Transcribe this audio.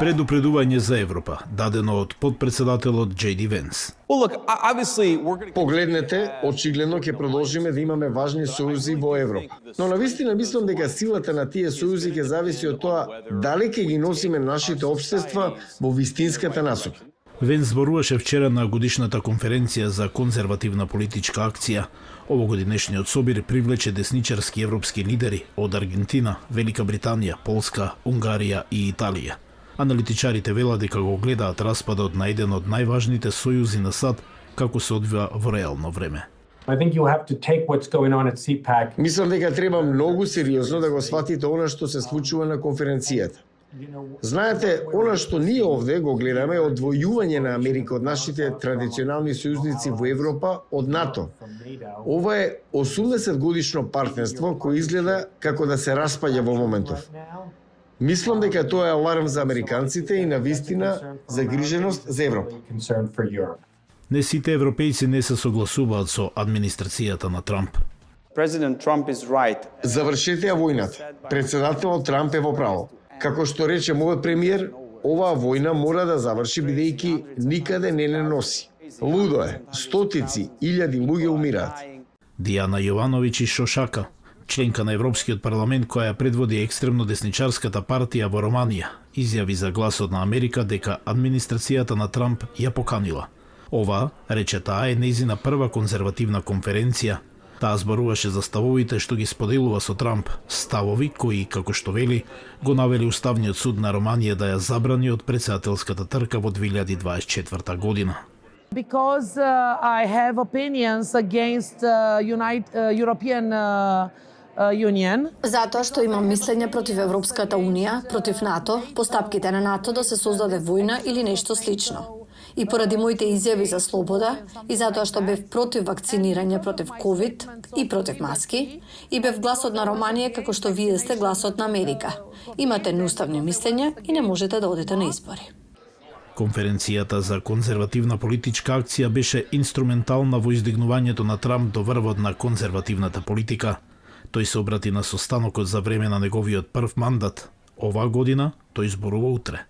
Предупредување за Европа, дадено од подпредседателот J.D. Венс. Погледнете, очигледно ќе продолжиме да имаме важни сојузи во Европа. Но навистина мислам дека силата на тие сојузи ќе зависи од тоа дали ќе ги носиме нашите општества во вистинската насока. Венс зборуваше вчера на годишната конференција за конзервативна политичка акција. Овогодинешниот собир привлече десничарски европски лидери од Аргентина, Велика Британија, Полска, Унгарија и Италија. Аналитичарите велат дека го гледаат распадот на еден од најважните сојузи на САД како се одвива во реално време. Мислам дека треба многу сериозно да го сватите она што се случува на конференцијата. Знаете, она што ние овде го гледаме е одвојување на Америка од нашите традиционални сојузници во Европа од НАТО. Ова е 80 годишно партнерство кој изгледа како да се распаѓа во моментов. Мислам дека тоа е аларм за американците и навистина загриженост за Европа. Не сите европејци не се согласуваат со администрацијата на Трамп. Завршете ја војната. Председателот Трамп е во право. Како што рече мојот премиер, оваа војна мора да заврши бидејќи никаде не носи. Лудо е, стотици, илјади луѓе умираат. Дијана Јовановиќ из Шошака, членка на Европскиот парламент која предводи екстремно десничарската партија во Романија, изјави за Гласот на Америка дека администрацијата на Трамп ја поканила. Ова, рече таа, е нејзина прва конзервативна конференција. Таа зборуваше за ставовите што ги споделува со Трамп, ставови кои, како што вели, го навели Уставниот суд на Романија да ја забрани од претседателската трка во 2024 година. Because I have opinions against European Union. Затоа што имам мислење против Европската унија, против НАТО, постапките на НАТО да се создаде војна или нешто слично. И поради моите изјави за слобода, и затоа што бев против вакцинирање против COVID и против маски, и бев гласот на Романија како што вие сте гласот на Америка. Имате неуставни мислења и не можете да одите на избори. Конференцијата за конзервативна политичка акција беше инструментална во издигнувањето на Трамп до врвот на конзервативната политика. Тој се обрати на состанокот за време на неговиот прв мандат. Оваа година тој зборува утре.